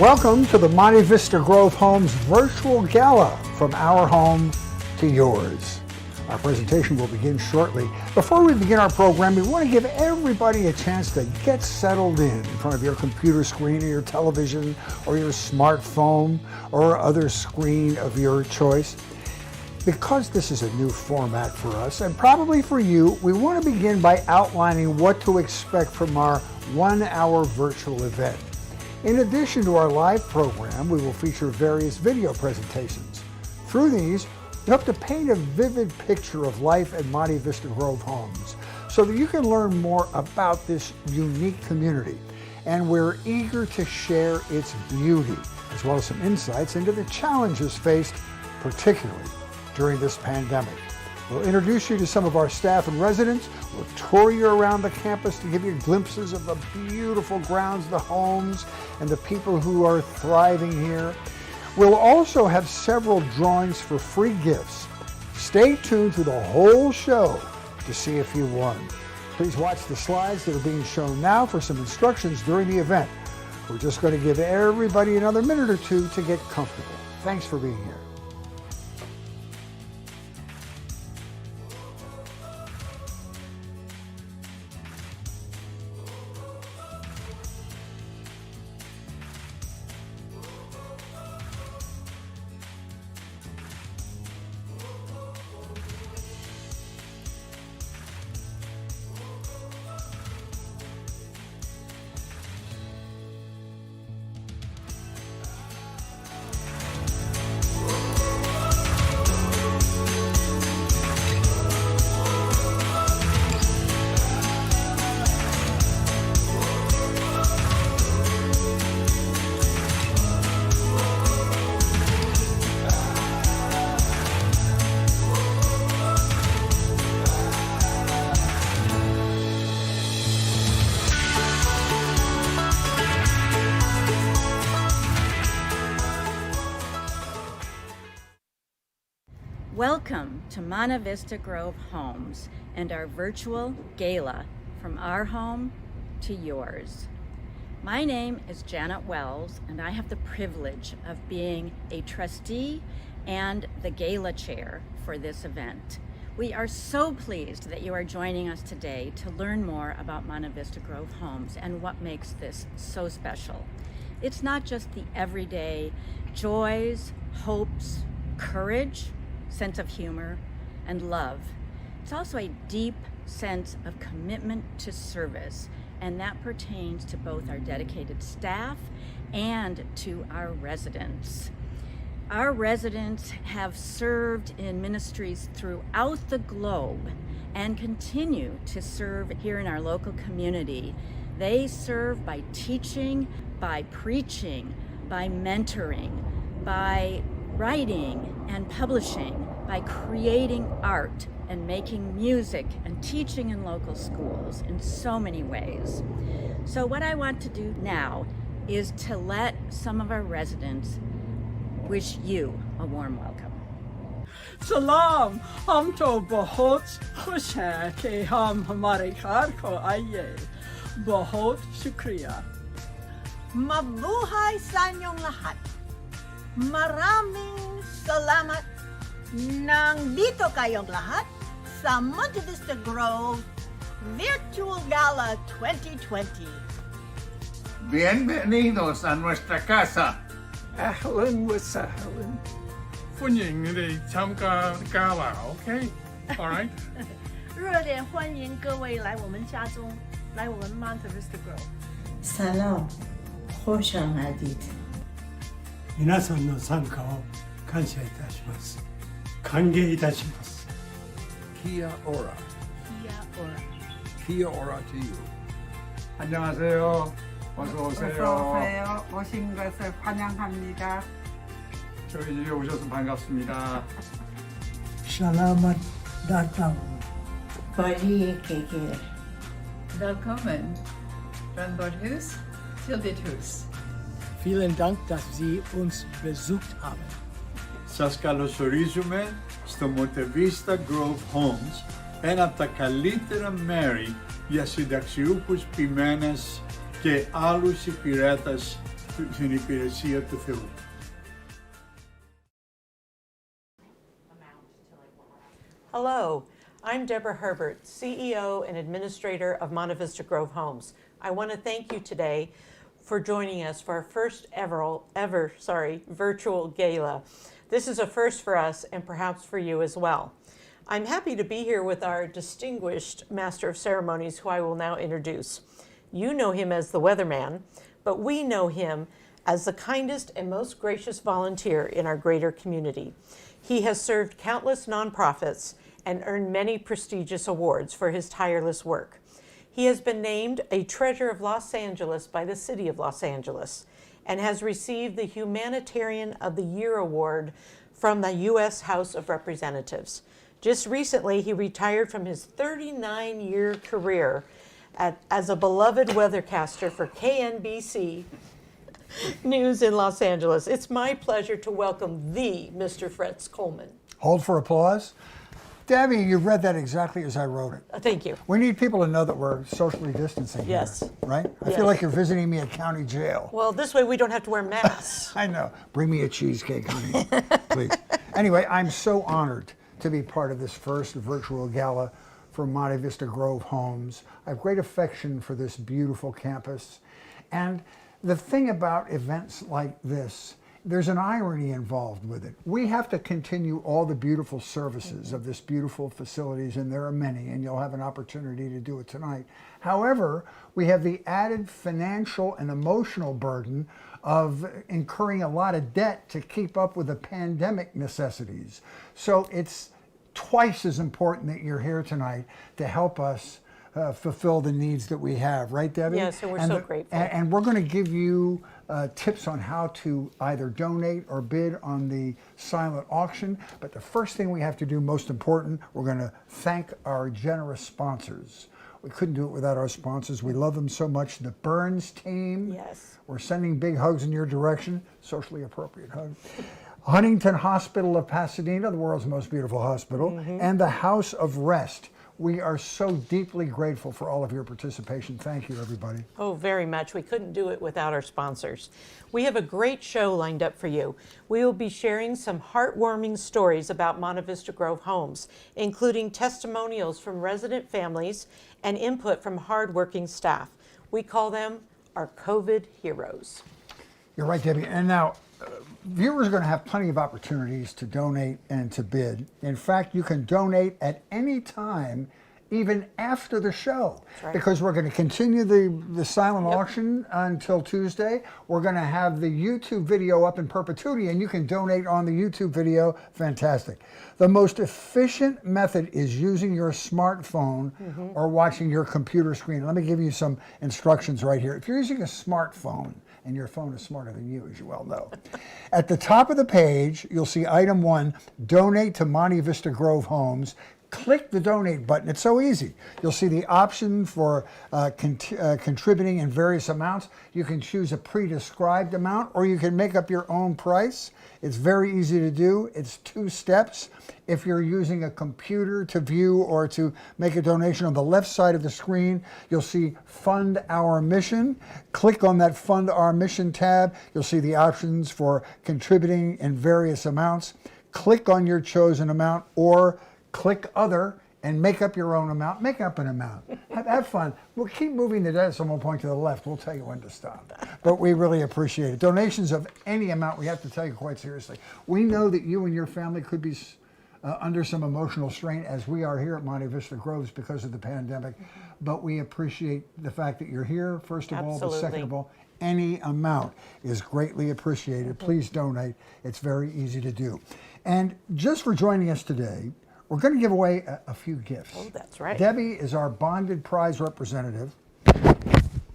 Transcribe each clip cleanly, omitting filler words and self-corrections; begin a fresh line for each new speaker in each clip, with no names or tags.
Welcome to the Monte Vista Grove Homes virtual gala, from our home to yours. Our presentation will begin shortly. Before we begin our program, we want to give everybody a chance to get settled in front of your computer screen or your television or your smartphone or other screen of your choice. Because this is a new format for us, and probably for you, we want to begin by outlining what to expect from our 1-hour virtual event. In addition to our live program, we will feature various video presentations. Through these, we hope to paint a vivid picture of life at Monte Vista Grove Homes so that you can learn more about this unique community. And we're eager to share its beauty, as well as some insights into the challenges faced, particularly during this pandemic. We'll introduce you to some of our staff and residents. We'll tour you around the campus to give you glimpses of the beautiful grounds, the homes, and the people who are thriving here. We'll also have several drawings for free gifts. Stay tuned through the whole show to see if you won. Please watch the slides that are being shown now for some instructions during the event. We're just going to give everybody another minute or two to get comfortable. Thanks for being here.
Welcome to Monte Vista Grove Homes and our virtual gala, from our home to yours. My name is Janet Wells, and I have the privilege of being a trustee and the gala chair for this event. We are so pleased that you are joining us today to learn more about Monte Vista Grove Homes and what makes this so special. It's not just the everyday joys, hopes, courage, sense of humor, and love. It's also a deep sense of commitment to service, and that pertains to both our dedicated staff and to our residents. Our residents have served in ministries throughout the globe and continue to serve here in our local community. They serve by teaching, by preaching, by mentoring, by writing and publishing, by creating art and making music and teaching in local schools in so many ways. So what I want to do now is to let some of our residents wish you a warm welcome.
सलाम, हम तो बहुत खुश हैं कि हम हमारे घर को आइए. बहुत शुक्रिया.
Mabuhay sa inyong lahat. Maraming salamat nandito kayong lahat sa Monte Vista Grove Virtual Gala 2020.
Bienvenidos a nuestra casa.
أهلاً وسهلاً.
歡迎你哋參加 Gala，OK？ All right？
热烈欢迎各位来我们家中，来我们 Monte Vista Grove。
سلام، خوش آمدید.
皆さんの参加を感謝いたします。歓迎いたします。
Kia ora.
Kia ora.
Kia ora to you.
안녕하세요. 어서 오세요.
어서오세요. 오신 것을 환영합니다.
저희 집에 오셔서 반갑습니다.
Selamat datang.
باری کگر.
Willkommen. Van Bordhus till dit Hus.
Vielen Dank, dass Sie uns besucht haben.
Σας καλωσορίζουμε στο Monte Vista Grove Homes, ένα από τα καλύτερα μέρη για συνταξιούχους ποιμένες και άλλους υπηρέτες στην υπηρεσία του Θεού.
Hello, I'm Deborah Herbert, CEO and Administrator of Monte Vista Grove Homes. I want to thank you today for joining us for our first ever virtual gala. This is a first for us and perhaps for you as well. I'm happy to be here with our distinguished Master of Ceremonies, who I will now introduce. You know him as the Weatherman, but we know him as the kindest and most gracious volunteer in our greater community. He has served countless nonprofits and earned many prestigious awards for his tireless work. He has been named a Treasure of Los Angeles by the City of Los Angeles and has received the Humanitarian of the Year Award from the U.S. House of Representatives. Just recently, he retired from his 39-year career as a beloved weathercaster for KNBC News in Los Angeles. It's my pleasure to welcome the Mr. Fritz Coleman.
Hold for applause. Debbie, you read that exactly as I wrote it.
Thank you.
We need people to know that we're socially distancing
Yes.
here, right? I
Yes.
feel like you're visiting me at county jail.
Well, this way we don't have to wear masks.
I know. Bring me a cheesecake, honey, please. Anyway, I'm so honored to be part of this first virtual gala for Monte Vista Grove Homes. I have great affection for this beautiful campus. And the thing about events like this, there's an irony involved with it. We have to continue all the beautiful services of this beautiful facilities, and there are many, and you'll have an opportunity to do it tonight. However, we have the added financial and emotional burden of incurring a lot of debt to keep up with the pandemic necessities. So it's twice as important that you're here tonight to help us fulfill the needs that we have, right, Debbie?
Yes, and we're so grateful.
And we're going to give you tips on how to either donate or bid on the silent auction. But the first thing we have to do, most important, we're going to thank our generous sponsors. We couldn't do it without our sponsors. We love them so much. The Burns team.
Yes.
We're sending big hugs in your direction. Socially appropriate hug. Huntington Hospital of Pasadena, the world's most beautiful hospital, and the House of Rest. We are so deeply grateful for all of your participation. Thank you, everybody.
Oh, very much. We couldn't do it without our sponsors. We have a great show lined up for you. We will be sharing some heartwarming stories about Monte Vista Grove Homes, including testimonials from resident families and input from hardworking staff. We call them our COVID heroes.
You're right, Debbie. And now, viewers are going to have plenty of opportunities to donate and to bid. In fact, you can donate at any time, even after the show,
right.
Because we're going to continue the silent auction until Tuesday. We're going to have the YouTube video up in perpetuity, and you can donate on the YouTube video. Fantastic. The most efficient method is using your smartphone or watching your computer screen. Let me give you some instructions right here. If you're using a smartphone, and your phone is smarter than you, as you well know. At the top of the page, you'll see item 1, donate to Monte Vista Grove Homes. Click the donate button. It's so easy. You'll see the option for contributing in various amounts. You can choose a pre-described amount, or you can make up your own price. It's very easy to do. It's 2 steps. If you're using a computer to view or to make a donation, on the left side of the screen, you'll see Fund Our Mission. Click on that Fund Our Mission tab. You'll see the options for contributing in various amounts. Click on your chosen amount, or click Other and make up your own amount. Make up an amount. Have fun. We'll keep moving the decimal one point to the left. We'll tell you when to stop. But we really appreciate it. Donations of any amount, we have to take quite seriously. We know that you and your family could be under some emotional strain, as we are here at Monte Vista Groves because of the pandemic. But we appreciate the fact that you're here, first of all. But second of all, any amount is greatly appreciated. Please donate. It's very easy to do. And just for joining us today, we're going to give away a few gifts.
Oh, that's right.
Debbie is our bonded prize representative.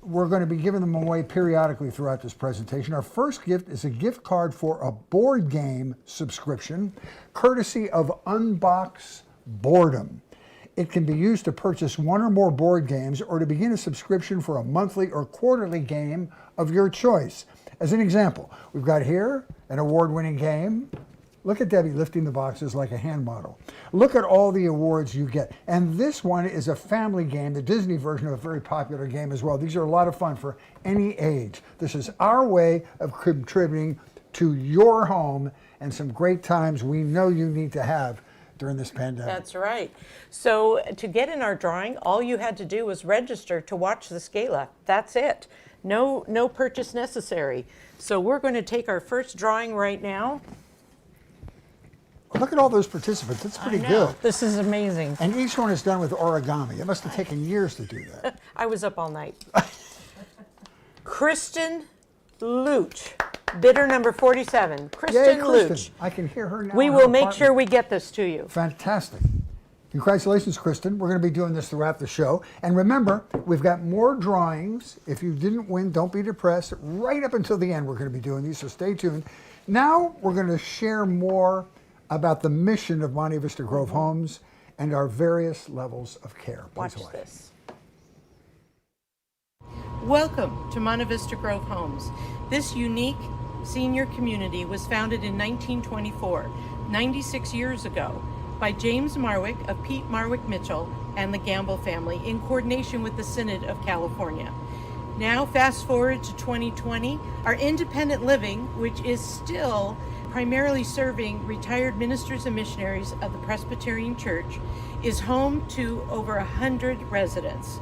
We're going to be giving them away periodically throughout this presentation. Our first gift is a gift card for a board game subscription, courtesy of Unbox Boredom. It can be used to purchase 1 or more board games, or to begin a subscription for a monthly or quarterly game of your choice. As an example, we've got here an award-winning game. Look at Debbie lifting the boxes like a hand model. Look at all the awards you get. And this one is a family game, the Disney version of a very popular game as well. These are a lot of fun for any age. This is our way of contributing to your home and some great times we know you need to have during this pandemic.
That's right. So to get in our drawing, all you had to do was register to watch this gala. That's it. No purchase necessary. So we're going to take our first drawing right now.
Look at all those participants. It's pretty good.
This is amazing.
And each one is done with origami. It must have taken years to do that.
I was up all night. Kristen Luch, bidder number 47. Kristen
Yay, Kristen.
Luch.
I can hear her now.
We
in
will
her
make
apartment.
sure we get this to you.
Fantastic. Congratulations, Kristen. We're going to be doing this throughout the show. And remember, we've got more drawings. If you didn't win, don't be depressed. Right up until the end, we're going to be doing these, so stay tuned. Now, we're going to share more about the mission of Monte Vista Grove Homes and our various levels of care.
Watch
Please watch
this. Welcome to Monte Vista Grove Homes. This unique senior community was founded in 1924, 96 years ago, by James Marwick of Pete Marwick Mitchell and the Gamble family in coordination with the Synod of California. Now, fast forward to 2020, our independent living, which is still primarily serving retired ministers and missionaries of the Presbyterian Church, is home to over 100 residents.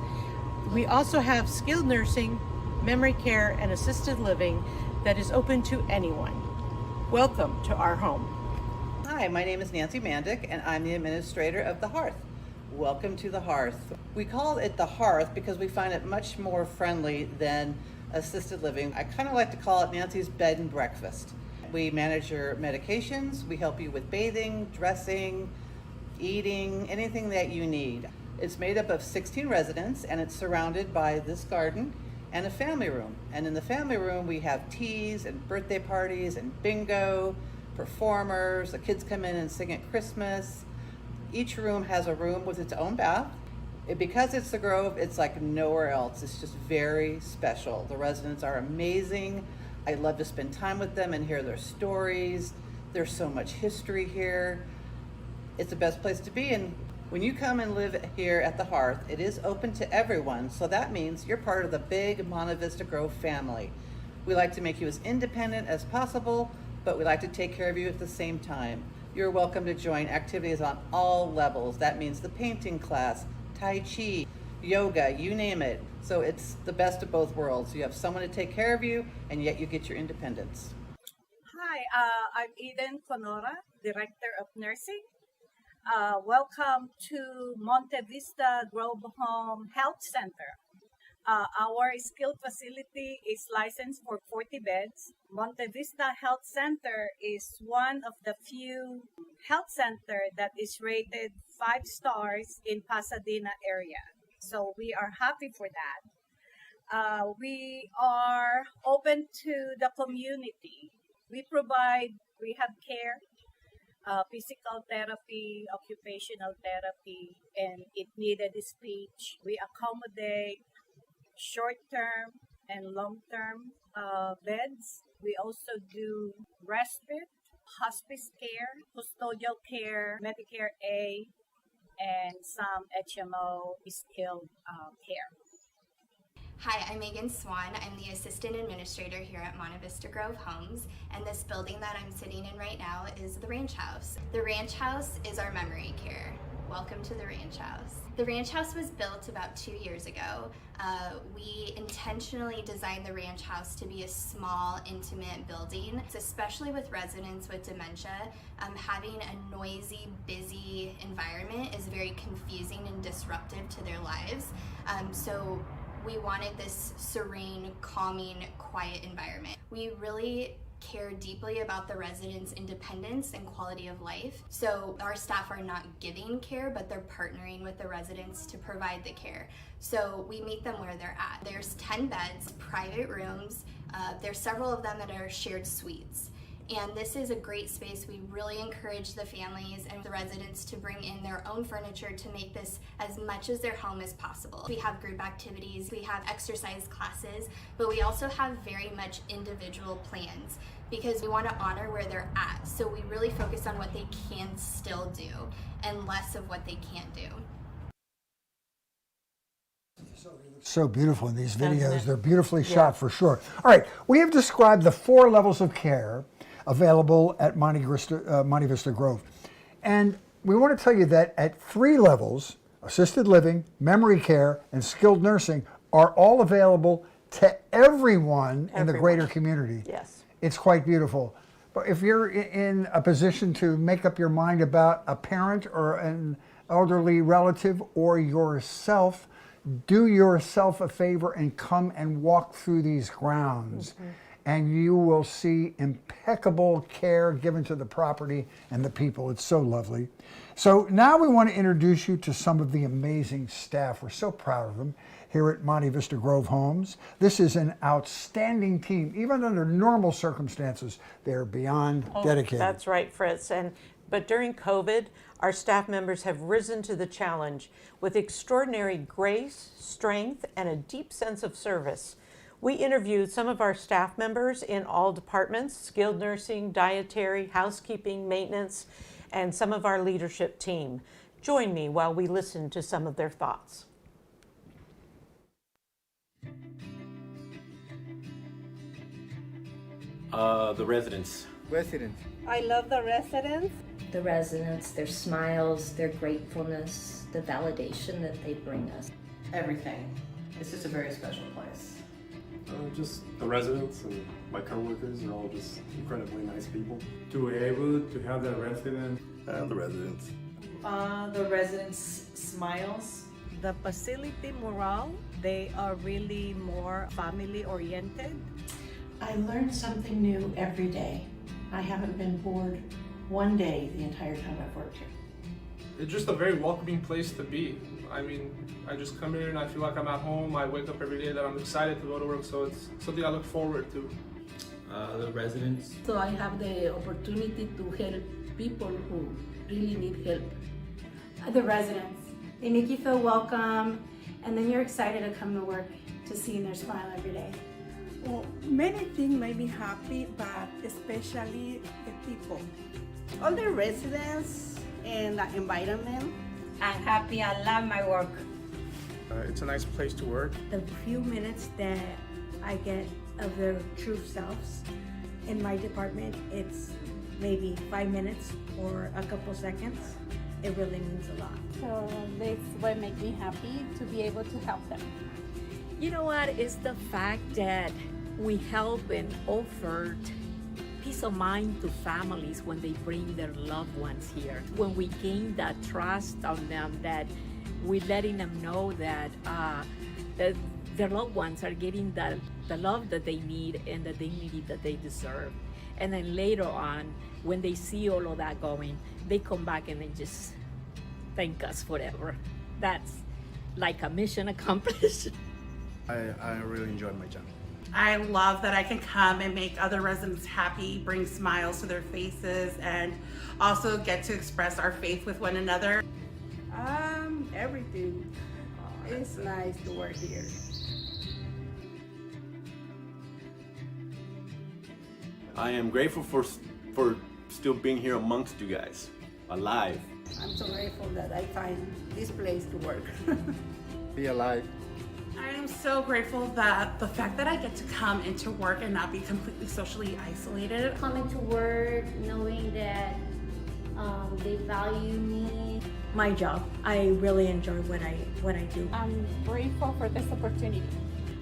We also have skilled nursing, memory care, and assisted living that is open to anyone. Welcome to our home.
Hi, my name is Nancy Mandick, and I'm the administrator of The Hearth. Welcome to The Hearth. We call it The Hearth because we find it much more friendly than assisted living. I kind of like to call it Nancy's bed and breakfast. We manage your medications, we help you with bathing, dressing, eating, anything that you need. It's made up of 16 residents, and it's surrounded by this garden and a family room. And in the family room, we have teas and birthday parties and bingo, performers, the kids come in and sing at Christmas. Each room has a room with its own bath. Because it's the Grove, it's like nowhere else. It's just very special. The residents are amazing. I love to spend time with them and hear their stories. There's so much history here. It's the best place to be. And when you come and live here at the Hearth, it is open to everyone. So that means you're part of the big Monte Vista Grove family. We like to make you as independent as possible, but we like to take care of you at the same time. You're welcome to join activities on all levels. That means the painting class, Tai Chi, yoga, you name it. So it's the best of both worlds. You have someone to take care of you, and yet you get your independence.
Hi, I'm Eden Conora, Director of Nursing. Welcome to Monte Vista Grove Home Health Center. Our skilled facility is licensed for 40 beds. Monte Vista Health Center is one of the few health centers that is rated 5 stars in Pasadena area. So we are happy for that. We are open to the community. We provide rehab care, physical therapy, occupational therapy, and if needed speech. We accommodate short-term and long-term beds. We also do respite, hospice care, custodial care, Medicare A, and some HMO skilled care.
Hi, I'm Megan Swan. I'm the Assistant Administrator here at Monte Vista Grove Homes, and this building that I'm sitting in right now is the Ranch House. The Ranch House is our memory care. Welcome to the Ranch House. The Ranch House was built about 2 years ago. We intentionally designed the Ranch House to be a small, intimate building, especially with residents with dementia. Having a noisy, busy environment is very confusing and disruptive to their lives. So we wanted this serene, calming, quiet environment. We really care deeply about the residents' independence and quality of life. So our staff are not giving care, but they're partnering with the residents to provide the care. So we meet them where they're at. There's 10 beds, private rooms. There's several of them that are shared suites. And this is a great space. We really encourage the families and the residents to bring in their own furniture to make this as much as their home as possible. We have group activities, we have exercise classes, but we also have very much individual plans. because we want to honor where they're at. So we really focus on what they can still do and less of what they can't do.
So beautiful in these
Doesn't
videos.
it?
They're beautifully
Yeah.
shot for sure. All right, we have described the 4 levels of care available at Monte Vista Grove. And we want to tell you that at 3 levels, assisted living, memory care, and skilled nursing are all available to everyone in the greater community.
Yes.
It's quite beautiful. But if you're in a position to make up your mind about a parent or an elderly relative or yourself, do yourself a favor and come and walk through these grounds. And you will see impeccable care given to the property and the people. It's so lovely. So now we want to introduce you to some of the amazing staff. We're so proud of them here at Monte Vista Grove Homes. This is an outstanding team. Even under normal circumstances, they're beyond dedicated.
That's right, Fritz. But during COVID, our staff members have risen to the challenge with extraordinary grace, strength, and a deep sense of service. We interviewed some of our staff members in all departments: skilled nursing, dietary, housekeeping, maintenance, and some of our leadership team. Join me while we listen to some of their thoughts.
The residents.
I love the residents.
The residents, their smiles, their gratefulness, the validation that they bring us.
Everything. It's just a very special place.
Just the residents and my coworkers are all just incredibly nice people.
To be able to have the residents.
The residents.
The residents' smiles.
The facility morale, they are really more family oriented.
I learn something new every day. I haven't been bored one day the entire time I've worked here.
It's just a very welcoming place to be. I mean, I just come here and I feel like I'm at home. I wake up every day that I'm excited to go to work, so it's something I look forward to.
The residents.
So I have the opportunity to help people who really need help.
The residents, they make you feel welcome, and then you're excited to come to work to see their smile every day.
Well, many things make me happy, but especially the people.
All the residents and the environment.
I'm happy, I love my work.
It's a nice place to work.
The few minutes that I get of their true selves in my department, it's maybe 5 minutes or a couple seconds. It really means a lot.
So that's what makes me happy, to be able to help them.
You know what? It's the fact that we help and offer peace of mind to families when they bring their loved ones here. When we gain that trust on them, that we're letting them know that their loved ones are getting the love that they need and the dignity that they deserve. And then later on, when they see all of that going, they come back and they just thank us forever. That's like a mission accomplished.
I really enjoy my job.
I love that I can come and make other residents happy, bring smiles to their faces, and also get to express our faith with one another.
Everything. It's nice to work here.
I am grateful for still being here amongst you guys, alive.
I'm so grateful that I find this place to work.
Be alive.
I am so grateful that the fact that I get to come into work and not be completely socially isolated.
Coming to work, knowing that they value me. My job, I really enjoy what I do.
I'm grateful for this opportunity.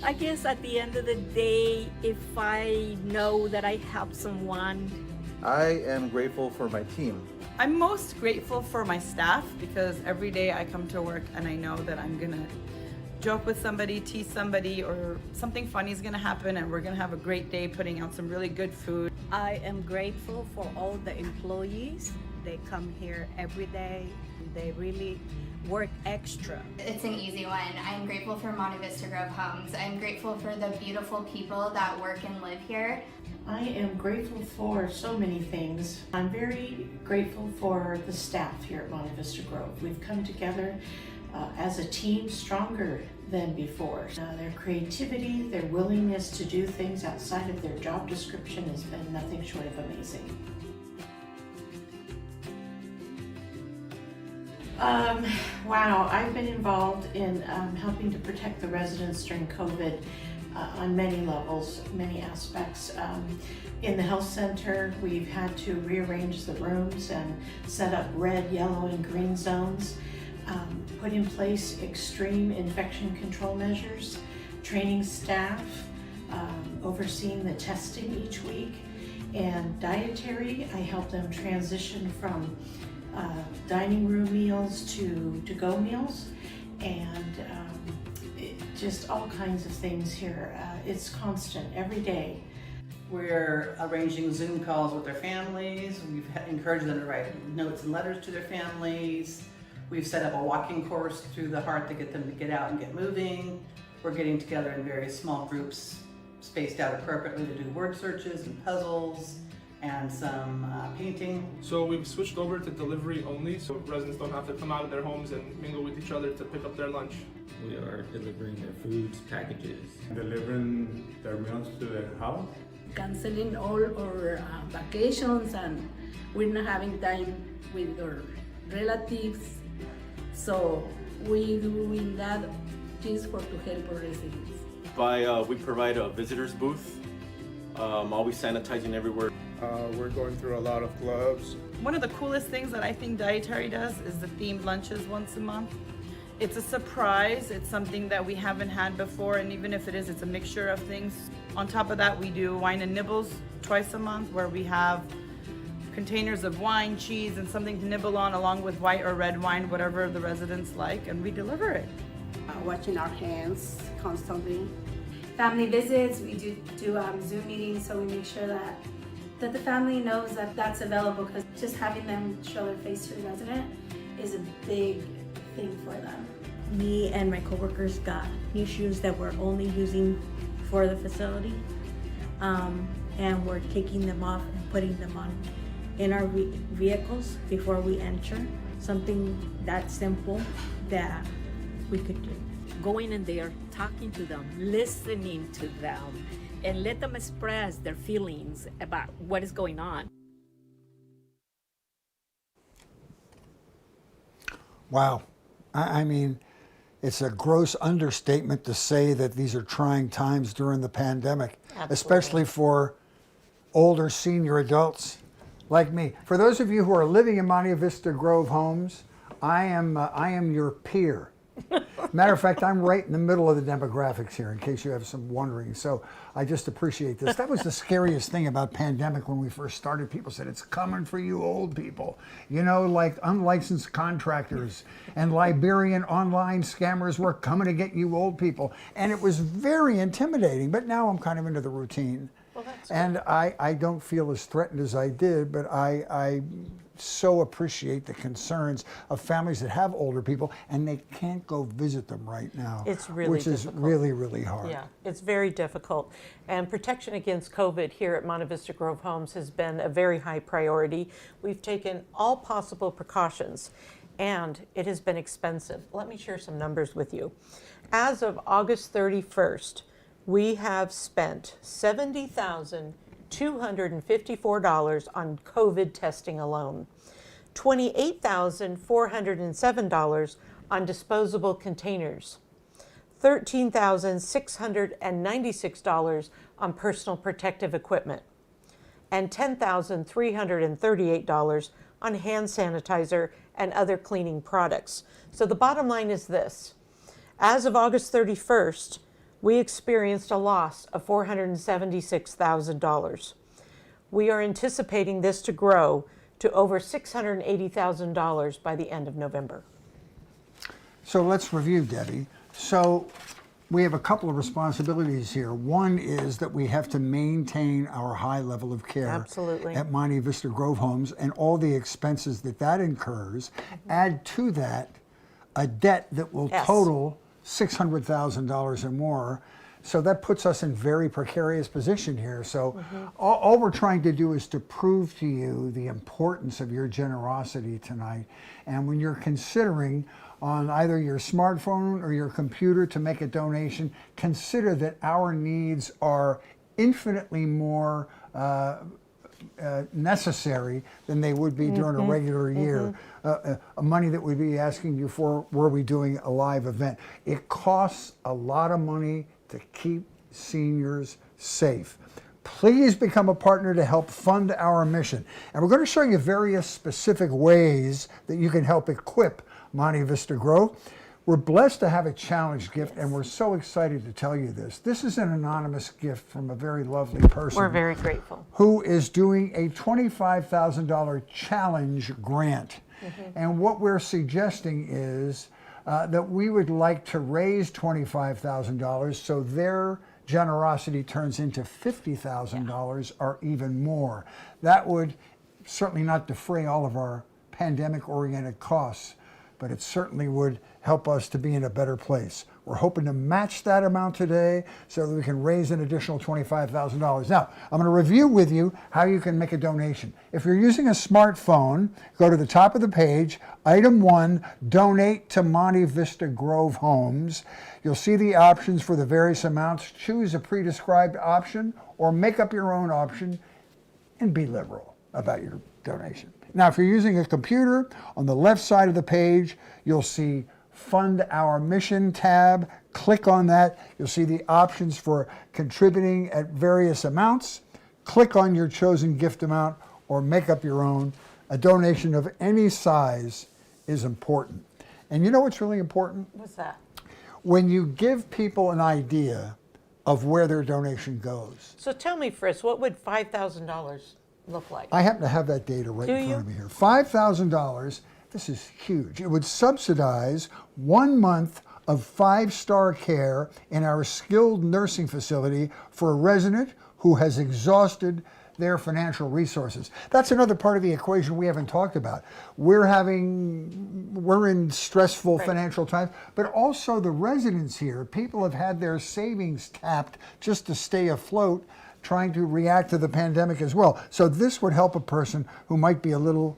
I guess at the end of the day, if I know that I helped someone.
I am grateful for my team.
I'm most grateful for my staff, because every day I come to work and I know that I'm gonna joke with somebody, tease somebody, or something funny is gonna happen and we're gonna have a great day putting out some really good food.
I am grateful for all the employees. They come here every day. They really work extra.
It's an easy one. I'm grateful for Monte Vista Grove Homes. I'm grateful for the beautiful people that work and live here.
I am grateful for so many things. I'm very grateful for the staff here at Monte Vista Grove. We've come together as a team stronger than before. Their creativity, their willingness to do things outside of their job description has been nothing short of amazing. Wow, I've been involved in helping to protect the residents during COVID on many levels, many aspects. In the health center, we've had to rearrange the rooms and set up red, yellow, and green zones, put in place extreme infection control measures, training staff, overseeing the testing each week, and dietary. I help them transition from dining room meals to to-go meals, and just all kinds of things here. It's constant, every day.
We're arranging Zoom calls with their families. We've encouraged them to write notes and letters to their families. We've set up a walking course through the Hearth to get them to get out and get moving. We're getting together in various small groups, spaced out appropriately, to do word searches and puzzles and some painting.
So we've switched over to delivery only, so residents don't have to come out of their homes and mingle with each other to pick up their lunch.
We are delivering their foods, packages. Delivering their meals to their house.
Canceling all our vacations, and we're not having time with our relatives. So we doing that just to help our residents.
We provide a visitor's booth, always sanitizing everywhere.
We're going through a lot of gloves.
One of the coolest things that I think dietary does is the themed lunches once a month. It's a surprise. It's something that we haven't had before, and even if it is, it's a mixture of things. On top of that, we do wine and nibbles twice a month, where we have containers of wine, cheese, and something to nibble on, along with white or red wine, whatever the residents like, and we deliver it.
Watching our hands constantly.
Family visits, we do Zoom meetings, so we make sure that the family knows that that's available, because just having them show their face to the resident is a big thing for them.
Me and my coworkers got new shoes that we're only using for the facility, and we're taking them off and putting them on in our vehicles before we enter. Something that simple that we could do.
Going in there, talking to them, listening to them, and let them express their feelings about what is going on.
Wow. I mean, it's a gross understatement to say that these are trying times during the pandemic, especially for older senior adults like me. For those of you who are living in Monte Vista Grove Homes, I am your peer. Matter of fact, I'm right in the middle of the demographics here, in case you have some wondering. So I just appreciate this. That was the scariest thing about pandemic when we first started. People said, it's coming for you old people. You know, like unlicensed contractors and Liberian online scammers were coming to get you old people. And it was very intimidating, but now I'm kind of into the routine.
Well, that's
and
good.
I don't feel as threatened as I did, but I so appreciate the concerns of families that have older people and they can't go visit them right now.
It's really
which
difficult.
is really, really hard.
Yeah, it's very difficult. And protection against COVID here at Monte Vista Grove Homes has been a very high priority. We've taken all possible precautions, and it has been expensive. Let me share some numbers with you. As of August 31st, we have spent $70,254 on COVID testing alone, $28,407 on disposable containers, $13,696 on personal protective equipment, and $10,338 on hand sanitizer and other cleaning products. So the bottom line is this: as of August 31st, we experienced a loss of $476,000. We are anticipating this to grow to over $680,000 by the end of November.
So let's review, Debbie. So we have a couple of responsibilities here. One is that we have to maintain our high level of care
Absolutely.
at Monte Vista Grove Homes and all the expenses that incurs. Add to that a debt that will
Yes.
total $600,000 or more. So that puts us in very precarious position here. So all we're trying to do is to prove to you the importance of your generosity tonight. And when you're considering on either your smartphone or your computer to make a donation, consider that our needs are infinitely more necessary than they would be during a regular year. Money that we'd be asking you for were we doing a live event. It costs a lot of money to keep seniors safe. Please become a partner to help fund our mission. And we're going to show you various specific ways that you can help equip Monte Vista Grove. We're blessed to have a challenge gift, and we're so excited to tell you this. This is an anonymous gift from a very lovely person.
We're very grateful.
Who is doing a $25,000 challenge grant. And what we're suggesting is that we would like to raise $25,000 so their generosity turns into $50,000 or even more. That would certainly not defray all of our pandemic-oriented costs, but it certainly would help us to be in a better place. We're hoping to match that amount today so that we can raise an additional $25,000. Now, I'm going to review with you how you can make a donation. If you're using a smartphone, go to the top of the page, item 1, donate to Monte Vista Grove Homes. You'll see the options for the various amounts. Choose a pre-described option or make up your own option and be liberal about your donation. Now, if you're using a computer, on the left side of the page, you'll see Fund Our Mission tab. Click on that. You'll see the options for contributing at various amounts. Click on your chosen gift amount or make up your own. A donation of any size is important. And you know what's really important?
What's that?
When you give people an idea of where their donation goes.
So tell me, Fritz, what would $5,000 look like?
I happen to have that data right in front of me here. $5,000, this is huge. It would subsidize 1 month of 5-star care in our skilled nursing facility for a resident who has exhausted their financial resources. That's another part of the equation we haven't talked about. We're in stressful financial times, but also the residents here, people have had their savings tapped just to stay afloat, trying to react to the pandemic as well. So this would help a person who might be a little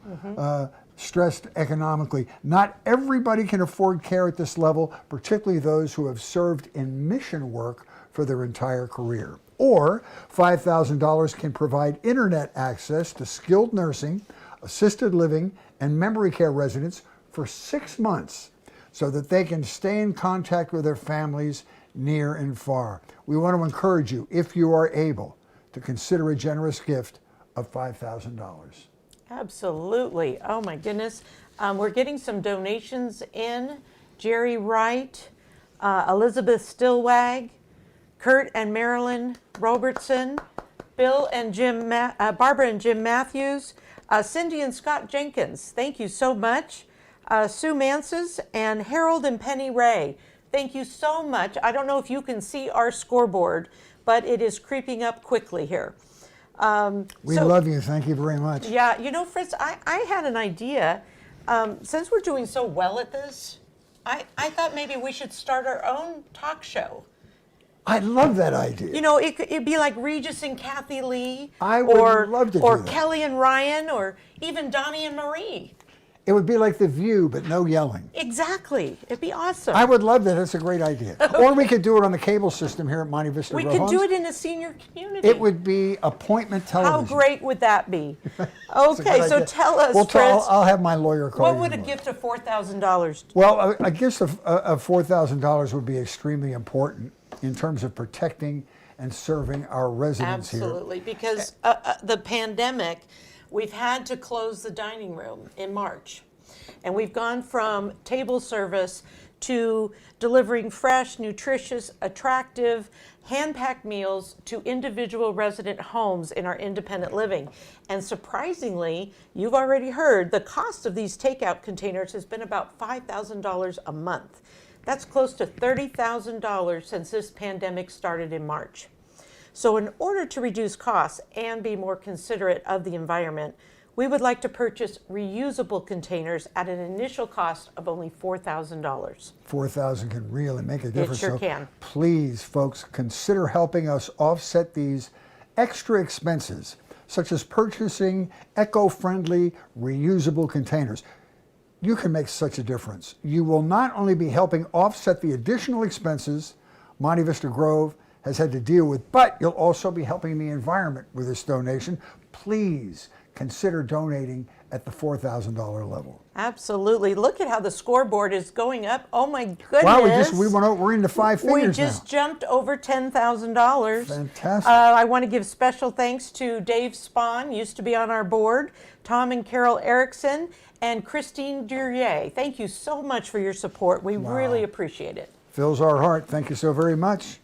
stressed economically. Not everybody can afford care at this level, particularly those who have served in mission work for their entire career. Or $5,000 can provide internet access to skilled nursing, assisted living, and memory care residents for 6 months so that they can stay in contact with their families near and far. We want to encourage you, if you are able, to consider a generous gift of $5,000.
Absolutely. Oh my goodness. We're getting some donations in. Jerry Wright, Elizabeth Stillwag, Kurt and Marilyn Robertson, Bill and Jim, Barbara and Jim Matthews, Cindy and Scott Jenkins. Thank you so much. Sue Manses and Harold and Penny Ray. Thank you so much. I don't know if you can see our scoreboard, but it is creeping up quickly here.
We love you. Thank you very much.
Yeah, you know, Fritz, I had an idea. Since we're doing so well at this, I thought maybe we should start our own talk show.
I love that idea.
You know, it'd be like Regis and Kathy Lee.
I would love to do
Or
that.
Kelly and Ryan, or even Donnie and Marie.
It would be like The View, but no yelling.
Exactly. It'd be awesome.
I would love that. That's a great idea. Or we could do it on the cable system here at Monte Vista
We
Grove
could
Homes.
do it in a senior community.
It would be appointment television.
How great would that be?
That's a
Okay,
good
so
idea.
tell us,
Well,
Fritz,
I'll have my lawyer call
what
you
would a
tomorrow.
gift of $4,000 do?
Well, a gift of $4,000 would be extremely important in terms of protecting and serving our residents here.
Absolutely, because the pandemic, we've had to close the dining room in March. And we've gone from table service to delivering fresh, nutritious, attractive, hand-packed meals to individual resident homes in our independent living. And surprisingly, you've already heard, the cost of these takeout containers has been about $5,000 a month. That's close to $30,000 since this pandemic started in March. So in order to reduce costs and be more considerate of the environment, We would like to purchase reusable containers at an initial cost of only $4,000.
$4,000 can really make a difference.
It sure
So
can.
please, folks, consider helping us offset these extra expenses, such as purchasing eco-friendly, reusable containers. You can make such a difference. You will not only be helping offset the additional expenses Monte Vista Grove has had to deal with, but you'll also be helping the environment with this donation. Please consider donating at the $4,000 level.
Absolutely. Look at how the scoreboard is going up. Oh my goodness.
Wow, we're into five figures
We just
now.
jumped over $10,000.
Fantastic.
I want to give special thanks to Dave Spahn, used to be on our board, Tom and Carol Erickson, and Christine Durier. Thank you so much for your support. We really appreciate it.
Fills our heart. Thank you so very much.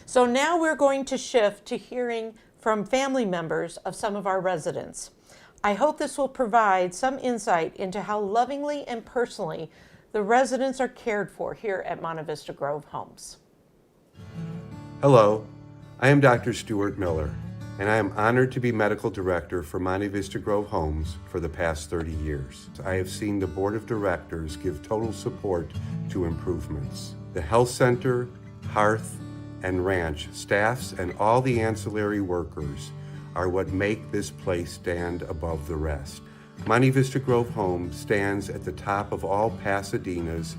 So now we're going to shift to hearing from family members of some of our residents. I hope this will provide some insight into how lovingly and personally the residents are cared for here at Monte Vista Grove Homes.
Hello, I am Dr. Stuart Miller, and I am honored to be Medical Director for Monte Vista Grove Homes for the past 30 years. I have seen the Board of Directors give total support to improvements. The Health Center, Hearth, and Ranch staffs and all the ancillary workers are what make this place stand above the rest. Monte Vista Grove Home stands at the top of all Pasadena's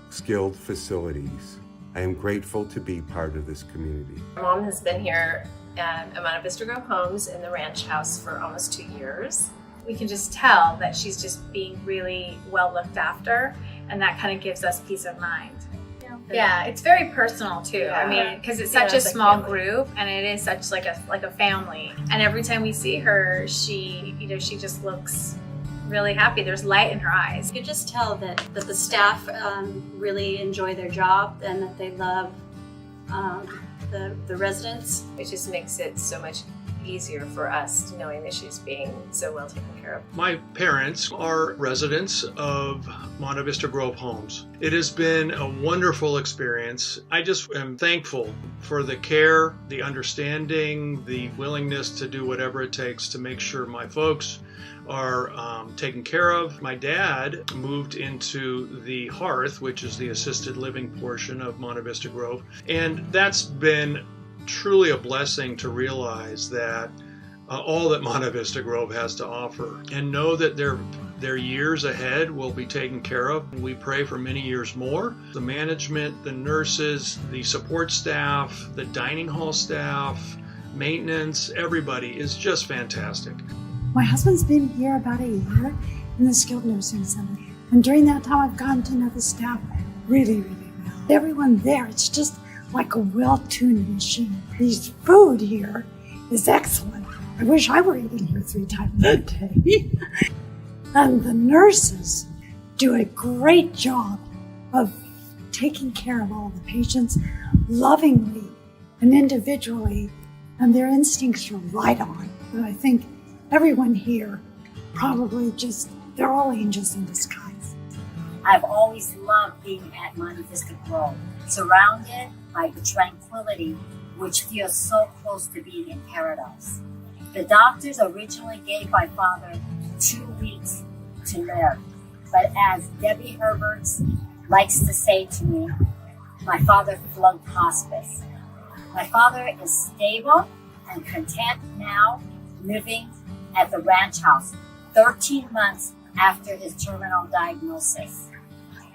skilled facilities. I am grateful to be part of this community.
Mom has been here at Monte Vista Grove Homes in the ranch house for almost 2 years. We can just tell that she's just being really well looked after, and that kind of gives us peace of mind. Yeah, it's very personal too.
Yeah.
I mean, because it's such a small group, and it is such like a family. And every time we see her, she just looks really happy. There's light in her eyes.
You can just tell that the staff really enjoy their job and that they love the residents.
It just makes it so much easier for us knowing that she's being so well taken care of.
My parents are residents of Monte Vista Grove Homes. It has been a wonderful experience. I just am thankful for the care, the understanding, the willingness to do whatever it takes to make sure my folks are taken care of. My dad moved into the Hearth, which is the assisted living portion of Monte Vista Grove, and that's been truly a blessing to realize that all that Monte Vista Grove has to offer, and know that their years ahead will be taken care of. We pray for many years more. The management, the nurses, the support staff, the dining hall staff, maintenance, everybody is just fantastic.
My husband's been here about a year in the skilled nursing center, and during that time I've gotten to know the staff really, really well. Everyone there, it's just like a well-tuned machine. The food here is excellent. I wish I were eating here 3 times a day. And the nurses do a great job of taking care of all the patients lovingly and individually, and their instincts are right on. And I think everyone here probably they're all angels in disguise.
I've always loved being at Monte Vista Grove, surrounded by the tranquility which feels so close to being in paradise. The doctors originally gave my father 2 weeks to live, but as Debbie Herberts likes to say to me, my father flunked hospice. My father is stable and content now, living at the ranch house 13 months after his terminal diagnosis.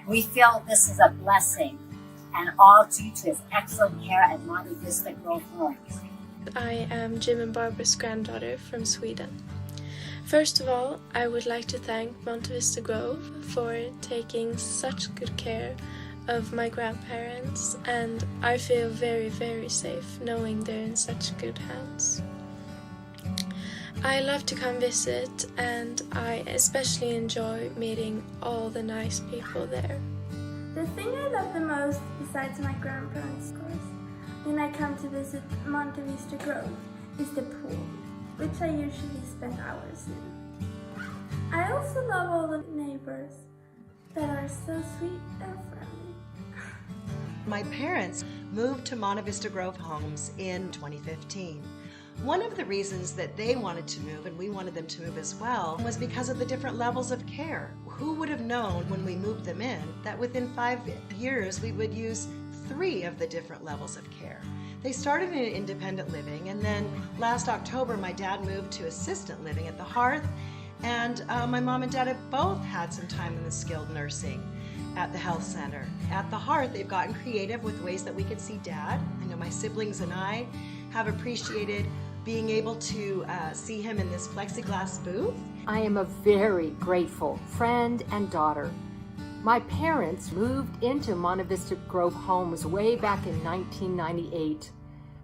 We feel this is a blessing, and all due to his excellent care at Monte Vista Grove Homes.
I am Jim and Barbara's granddaughter from Sweden. First of all, I would like to thank Monte Vista Grove for taking such good care of my grandparents, and I feel very, very safe knowing they're in such good hands. I love to come visit, and I especially enjoy meeting all the nice people there.
The thing I love the most, besides my grandparents, of course, when I come to visit Monte Vista Grove, is the pool, which I usually spend hours in. I also love all the neighbors that are so sweet and friendly.
My parents moved to Monte Vista Grove Homes in 2015.
One of the reasons that they wanted to move, and we wanted them to move as well, was because of the different levels of care. Who would have known when we moved them in that within 5 years we would use 3 of the different levels of care? They started in independent living, and then last October my dad moved to assisted living at the Hearth, and my mom and dad have both had some time in the skilled nursing at the health center. At the Hearth, they've gotten creative with ways that we could see Dad. I know my siblings and I have appreciated being able to see him in this plexiglass booth.
I am a very grateful friend and daughter. My parents moved into Monte Vista Grove Homes way back in 1998.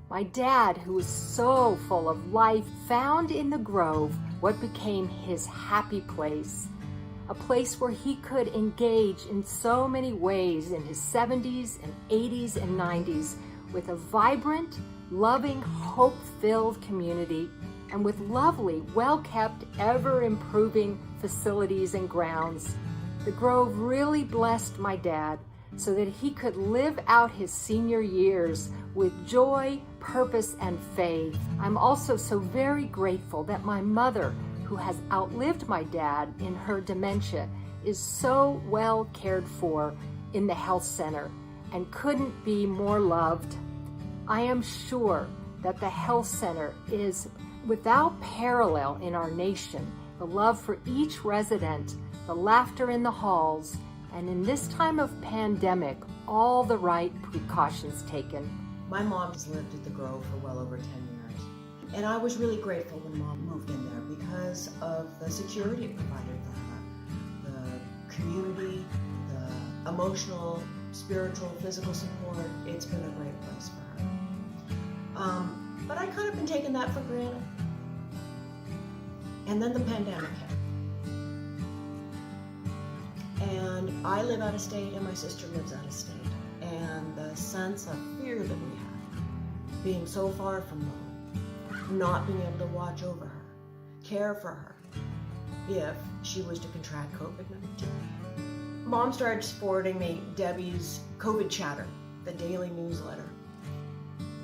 My dad, who was so full of life, found in the Grove what became his happy place. A place where he could engage in so many ways in his 70s and 80s and 90s with a vibrant, loving, hope-filled community and with lovely, well-kept, ever-improving facilities and grounds. The Grove really blessed my dad so that he could live out his senior years with joy, purpose, and faith. I'm also so very grateful that my mother, who has outlived my dad in her dementia, is so well cared for in the health center and couldn't be more loved. I am sure that the health center is without parallel in our nation. The love for each resident, the laughter in the halls, and in this time of pandemic, all the right precautions taken.
My mom's lived at the Grove for well over 10 years. And I was really grateful when Mom moved in there because of the security it provided for her, the community, the emotional, spiritual, physical support. It's been a great place for her. But I kind of been taking that for granted. And then the pandemic hit. And I live out of state and my sister lives out of state. And the sense of fear that we have, being so far from home, not being able to watch over her, care for her, if she was to contract COVID-19. Mom started forwarding me Debbie's COVID Chatter, the daily newsletter.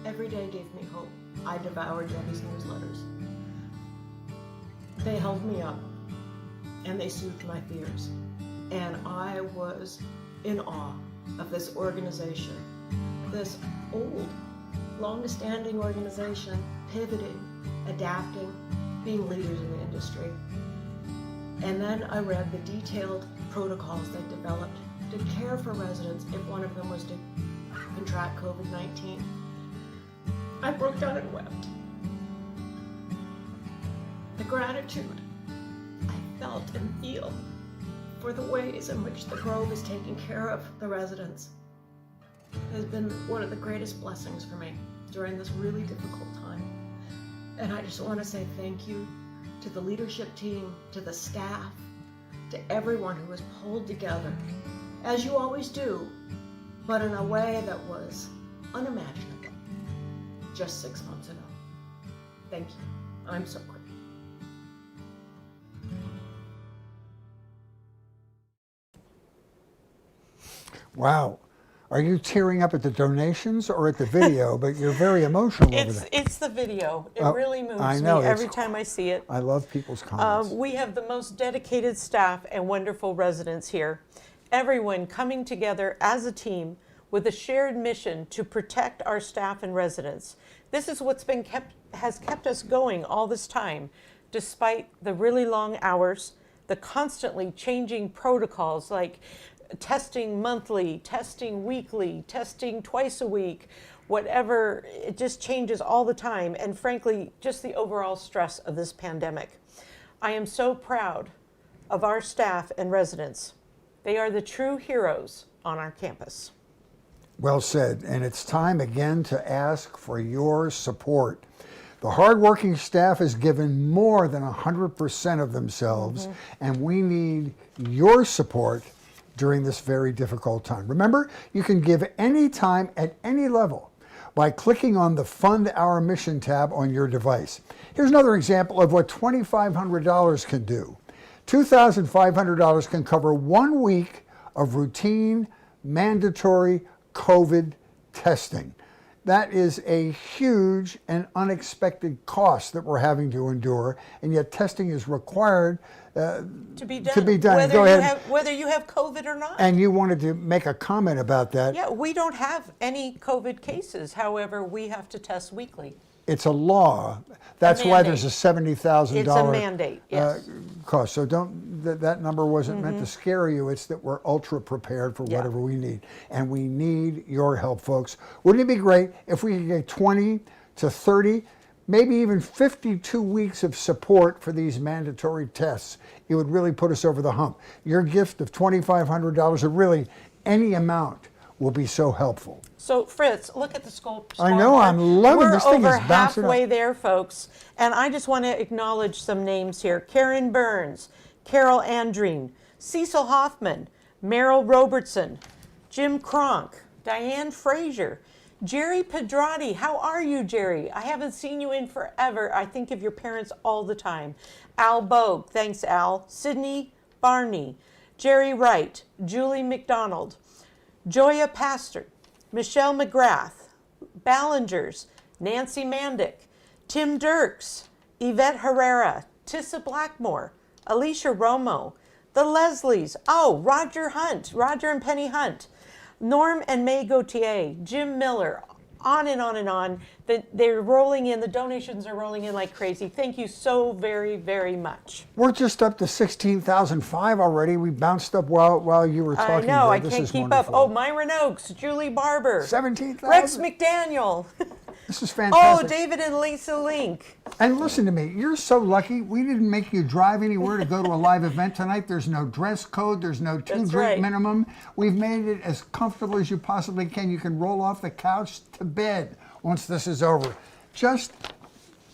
Every day gave me hope. I devoured Debbie's newsletters. They held me up and they soothed my fears. And I was in awe of this organization, this old, long-standing organization, pivoting, adapting, being leaders in the industry. And then I read the detailed protocols they developed to care for residents if one of them was to contract COVID-19. I broke down and wept. The gratitude I felt and feel for the ways in which the Grove is taking care of the residents has been one of the greatest blessings for me during this really difficult time. And I just want to say thank you to the leadership team, to the staff, to everyone who was pulled together, as you always do, but in a way that was unimaginable just 6 months ago. Thank you. I'm so grateful.
Wow. Are you tearing up at the donations or at the video? But you're very emotional over there.
It's the video. It really moves
I know,
me every time I see it.
I love people's comments.
We have the most dedicated staff and wonderful residents here. Everyone coming together as a team with a shared mission to protect our staff and residents. This is what's has kept us going all this time, despite the really long hours, the constantly changing protocols like testing monthly, testing weekly, testing twice a week, whatever. It just changes all the time, and frankly, just the overall stress of this pandemic. I am so proud of our staff and residents. They are the true heroes on our campus.
Well said, and it's time again to ask for your support. The hardworking staff has given more than 100% of themselves, and we need your support during this very difficult time. Remember, you can give anytime at any level by clicking on the Fund Our Mission tab on your device. Here's another example of what $2,500 can do. $2,500 can cover 1 week of routine, mandatory COVID testing. That is a huge and unexpected cost that we're having to endure, and yet testing is required
to be done.
Whether Go ahead.
Whether you have COVID or not.
And you wanted to make a comment about that.
Yeah, we don't have any COVID cases. However, we have to test weekly.
It's a law. That's why there's a $70,000
It's a mandate, yes.
Cost. So that number wasn't meant to scare you. It's that we're ultra prepared for whatever we need. And we need your help, folks. Wouldn't it be great if we could get 20 to 30, maybe even 52 weeks of support for these mandatory tests? It would really put us over the hump. Your gift of $2,500, or really any amount, will be so helpful.
So Fritz, look at the scoreboard.
I know, I'm loving this thing.
We're
Is
over
bouncing
halfway
up.
there, folks. And I just want to acknowledge some names here. Karen Burns, Carol Andreen, Cecil Hoffman, Merrill Robertson, Jim Cronk, Diane Frazier, Jerry Pedrati. How are you, Jerry? I haven't seen you in forever. I think of your parents all the time. Al Bogue, thanks Al. Sydney Barney, Jerry Wright, Julie McDonald, Joya Pastor, Michelle McGrath, Ballingers, Nancy Mandick, Tim Dirks, Yvette Herrera, Tissa Blackmore, Alicia Romo, the Leslies, Roger and Penny Hunt, Norm and May Gauthier, Jim Miller, on and on and on. They're rolling in, the donations are rolling in like crazy. Thank you so very, very much.
We're just up to 16,005 already. We bounced up while you were talking.
I know, I
This
can't
is
keep
wonderful.
up. Oh, Myron Oakes, Julie Barber,
17,000.
Rex McDaniel.
This is fantastic.
David and Lisa Link.
And listen to me, you're so lucky. We didn't make you drive anywhere to go to a live event tonight. There's no dress code. There's no two-drink minimum. We've made it as comfortable as you possibly can. You can roll off the couch to bed once this is over. Just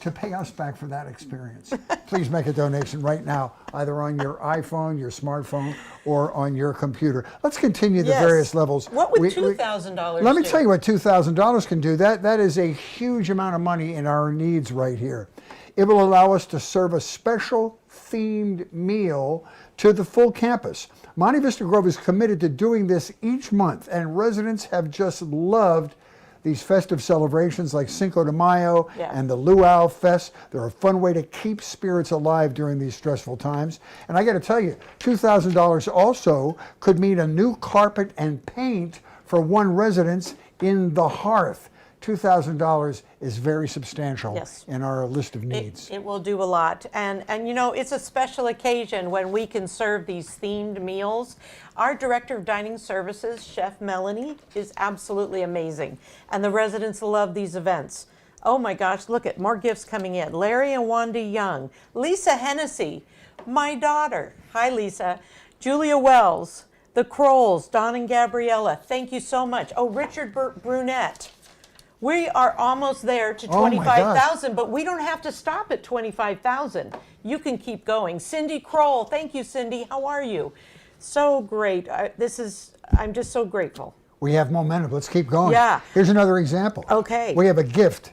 to pay us back for that experience. Please make a donation right now, either on your iPhone, your smartphone, or on your computer. Let's continue the various levels.
What would $2,000
Let me
do?
tell you what $2,000 can do. That is a huge amount of money in our needs right here. It will allow us to serve a special themed meal to the full campus. Monte Vista Grove is committed to doing this each month, and residents have just loved these festive celebrations like Cinco de Mayo and the Luau Fest. They're a fun way to keep spirits alive during these stressful times. And I got to tell you, $2,000 also could mean a new carpet and paint for one residence in the hearth. $2,000 is very substantial in our list of needs.
It will do a lot. And you know, it's a special occasion when we can serve these themed meals. Our Director of Dining Services, Chef Melanie, is absolutely amazing. And the residents love these events. Oh my gosh, look at more gifts coming in. Larry and Wanda Young, Lisa Hennessy, my daughter. Hi, Lisa. Julia Wells, the Crolls, Don and Gabriella. Thank you so much. Oh, Richard Brunette. We are almost there to 25,000, but we don't have to stop at 25,000. You can keep going. Cindy Kroll, thank you, Cindy. How are you? So great. I'm just so grateful.
We have momentum. Let's keep going.
Yeah.
Here's another example.
Okay.
We have a gift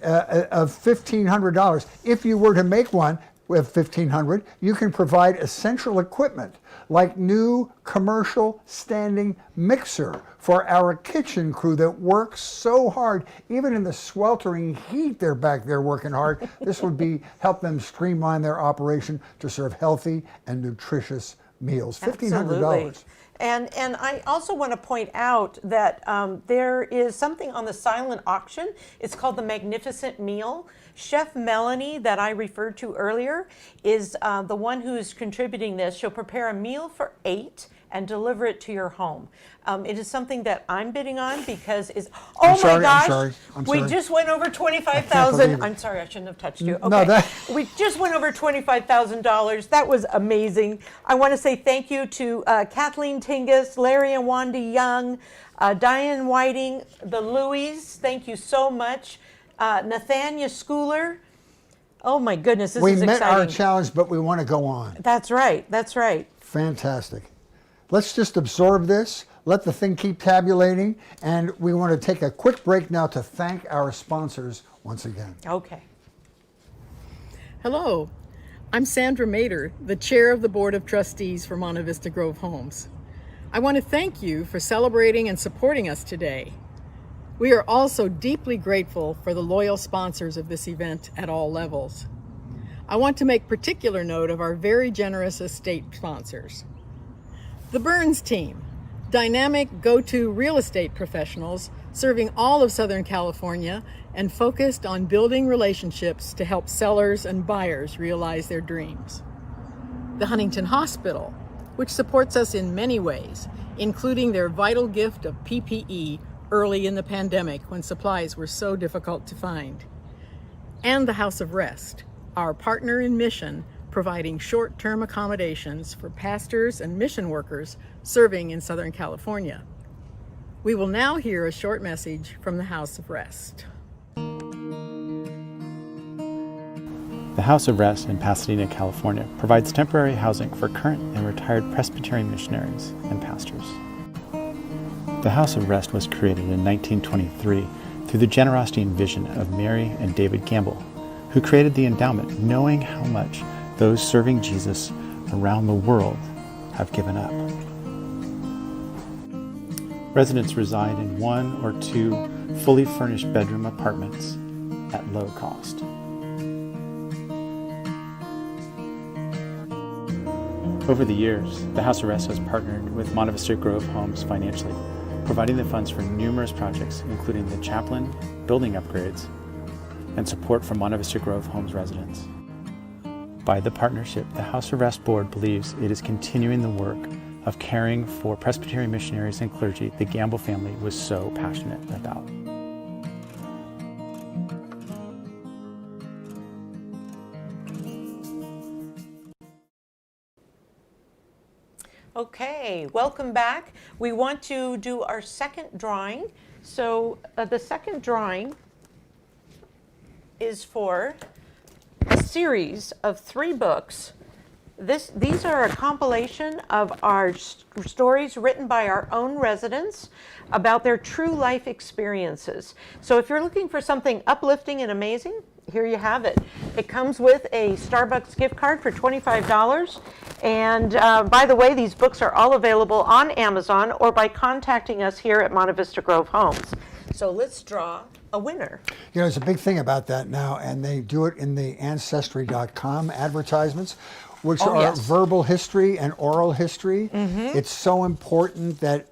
of $1,500. If you were to make one with $1,500, you can provide essential equipment like new commercial standing mixer for our kitchen crew that works so hard. Even in the sweltering heat, they're back there working hard. This would help them streamline their operation to serve healthy and nutritious meals. $1,500.
And I also want to point out that there is something on the silent auction. It's called the Magnificent Meal. Chef Melanie, that I referred to earlier, is the one who's contributing this. She'll prepare a meal for 8 and deliver it to your home. It is something that I'm bidding on because
I'm sorry.
We just went over 25,000. I'm sorry, I shouldn't have touched you. Okay.
No,
We just went over $25,000. That was amazing. I want to say thank you to Kathleen Tingus, Larry and Wanda Young, Diane Whiting, the Louis. Thank you so much. Nathania Schooler. Oh my goodness, this is exciting.
We met our challenge, but we want to go on.
That's right. That's right.
Fantastic. Let's just absorb this, let the thing keep tabulating, and we want to take a quick break now to thank our sponsors once again.
Okay.
Hello, I'm Sandra Mader, the Chair of the Board of Trustees for Monte Vista Grove Homes. I want to thank you for celebrating and supporting us today. We are also deeply grateful for the loyal sponsors of this event at all levels. I want to make particular note of our very generous estate sponsors. The Burns team, dynamic go-to real estate professionals serving all of Southern California and focused on building relationships to help sellers and buyers realize their dreams. The Huntington Hospital, which supports us in many ways, including their vital gift of PPE early in the pandemic when supplies were so difficult to find. And the House of Rest, our partner in mission, providing short-term accommodations for pastors and mission workers serving in Southern California. We will now hear a short message from the House of Rest.
The House of Rest in Pasadena, California provides temporary housing for current and retired Presbyterian missionaries and pastors. The House of Rest was created in 1923 through the generosity and vision of Mary and David Gamble, who created the endowment knowing how much those serving Jesus around the world have given up. Residents reside in 1 or 2 fully furnished bedroom apartments at low cost. Over the years, the House of Rest has partnered with Monte Vista Grove Homes financially, providing the funds for numerous projects, including the chaplain, building upgrades, and support from Monte Vista Grove Homes residents. By the partnership, the House of Rest Board believes it is continuing the work of caring for Presbyterian missionaries and clergy the Gamble family was so passionate about.
Okay, welcome back. We want to do our second drawing. So the second drawing is for a series of 3 books. These are a compilation of our stories written by our own residents about their true life experiences. So if you're looking for something uplifting and amazing, here you have it. It comes with a Starbucks gift card for $25. And by the way, these books are all available on Amazon or by contacting us here at Monte Vista Grove Homes. So let's draw a winner.
You know, there's a big thing about that now, and they do it in the Ancestry.com advertisements, which are verbal history and oral history. It's so important that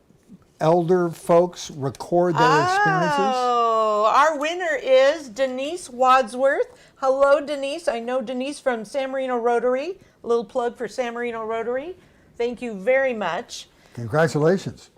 elder folks record their experiences.
Oh, our winner is Denise Wadsworth. Hello, Denise. I know Denise from San Marino Rotary. A little plug for San Marino Rotary. Thank you very much.
Congratulations.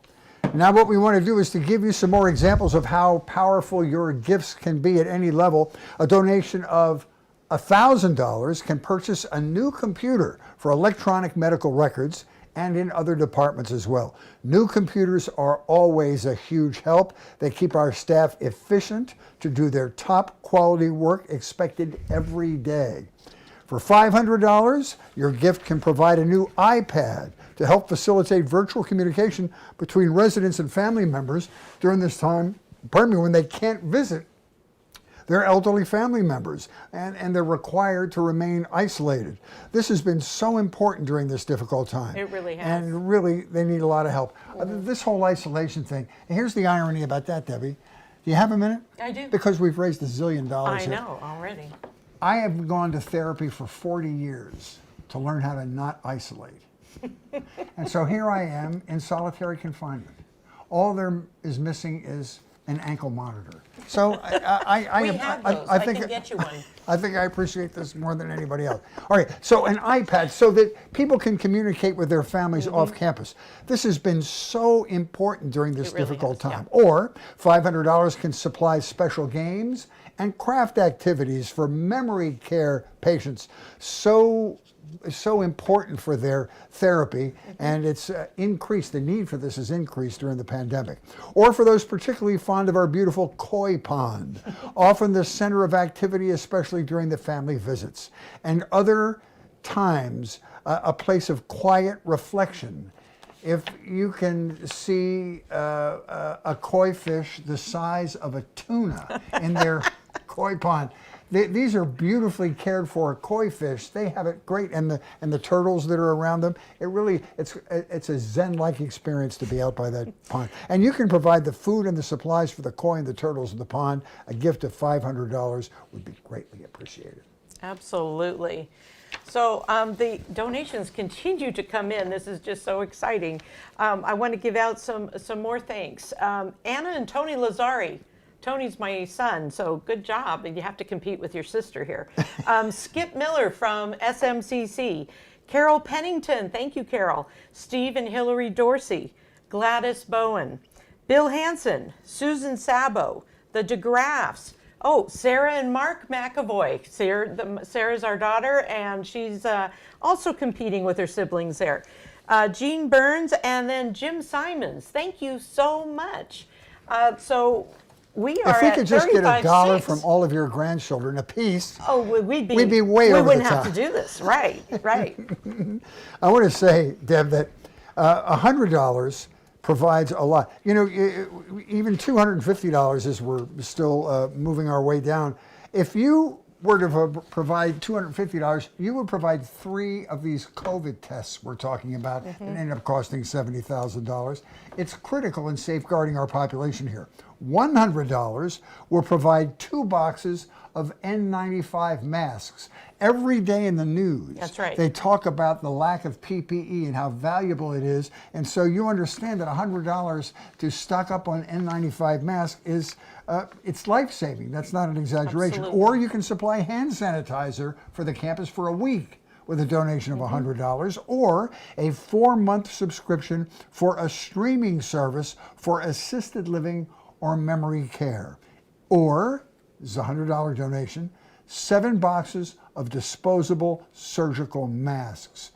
Now what we want to do is to give you some more examples of how powerful your gifts can be at any level. A donation of $1,000 can purchase a new computer for electronic medical records and in other departments as well. New computers are always a huge help. They keep our staff efficient to do their top quality work expected every day. For $500, your gift can provide a new iPad to help facilitate virtual communication between residents and family members during this time, when they can't visit their elderly family members and they're required to remain isolated. This has been so important during this difficult time.
It really has.
And really, they need a lot of help. This whole isolation thing, and here's the irony about that, Debbie. Do you have a minute?
I do.
Because we've raised $1 zillion
I
here.
know, already.
I have gone to therapy for 40 years to learn how to not isolate. And so here I am in solitary confinement. All there is missing is an ankle monitor. So I think
can get you one.
I think I appreciate this more than anybody else. All right, so an iPad so that people can communicate with their families off campus. This has been so important during this difficult time. Yeah. Or $500 can supply special games and craft activities for memory care patients. So important for their therapy, and it's increased, the need for this has increased during the pandemic. Or for those particularly fond of our beautiful koi pond, often the center of activity, especially during the family visits, and other times a place of quiet reflection. If you can see a koi fish the size of a tuna in their koi pond, these are beautifully cared for koi fish. They have it great, and the turtles that are around them. It's a zen-like experience to be out by that pond. And you can provide the food and the supplies for the koi and the turtles in the pond. A gift of $500 would be greatly appreciated.
Absolutely. So the donations continue to come in. This is just so exciting. I want to give out some more thanks. Anna and Tony Lazari. Tony's my son, so good job. And you have to compete with your sister here. Skip Miller from SMCC. Carol Pennington. Thank you, Carol. Steve and Hillary Dorsey. Gladys Bowen. Bill Hansen. Susan Sabo. The DeGraffs. Oh, Sarah and Mark McAvoy. Sarah's our daughter, and she's also competing with her siblings there. Jean Burns, and then Jim Simons. Thank you so much. So we are at 35.6.
If we could just get $1 from all of your grandchildren apiece,
oh, we'd be
way over the top.
We wouldn't have to do this. Right, right.
I want to say, Deb, that $100 provides a lot. You know, even $250 as we're still moving our way down. If you were to provide $250, you would provide 3 of these COVID tests we're talking about, and end up costing $70,000. It's critical in safeguarding our population here. $100 will provide 2 boxes of N95 masks. Every day in the news,
that's right,
they talk about the lack of PPE and how valuable it is. And so you understand that $100 to stock up on N95 masks is it's life-saving. That's not an exaggeration.
Absolutely.
Or you can supply hand sanitizer for the campus for a week with a donation of $100, or a 4-month subscription for a streaming service for assisted living or memory care. Or, this is a $100 donation, 7 boxes of disposable surgical masks.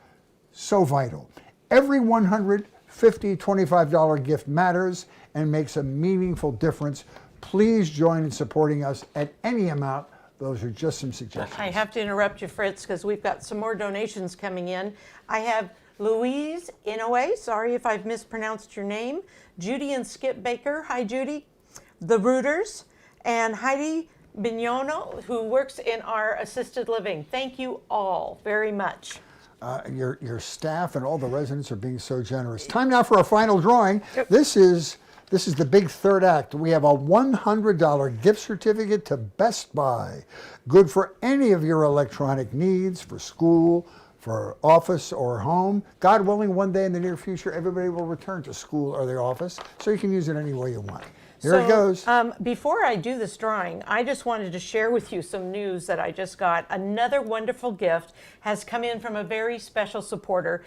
So vital. Every $100, $50, $25 gift matters and makes a meaningful difference. Please join in supporting us at any amount. Those are just some suggestions.
I have to interrupt you, Fritz, because we've got some more donations coming in. I have Louise Inouye, sorry if I've mispronounced your name, Judy and Skip Baker, hi Judy, the Rooters, and Heidi Bignono, who works in our assisted living. Thank you all very much.
Your staff and all the residents are being so generous. Time now for our final drawing. This is the big third act. We have a $100 gift certificate to Best Buy. Good for any of your electronic needs, for school, for office or home. God willing, one day in the near future, everybody will return to school or their office, so you can use it any way you want. Here it goes.
Before I do this drawing, I just wanted to share with you some news that I just got. Another wonderful gift has come in from a very special supporter.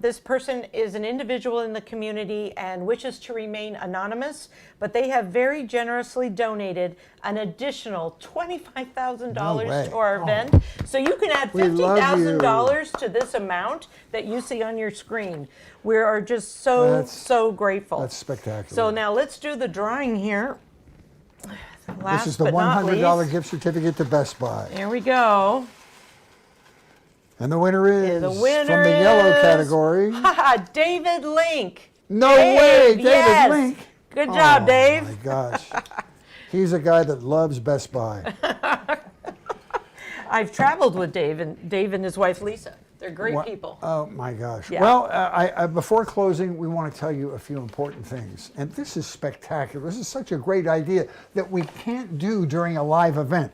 This person is an individual in the community and wishes to remain anonymous, but they have very generously donated an additional $25,000 to our event. So you can add $50,000 to this amount that you see on your screen. We are just so grateful.
That's spectacular.
So now let's do the drawing here. Last
this is the $100 gift certificate to Best Buy.
Here we go.
And the winner is, from the yellow category,
David Link.
No way, David Link.
Good job, Dave.
Oh my gosh. He's a guy that loves Best Buy.
I've traveled with Dave and his wife Lisa. They're great people.
Oh my gosh.
Yeah.
Well, before closing, we want to tell you a few important things. And this is spectacular. This is such a great idea that we can't do during a live event.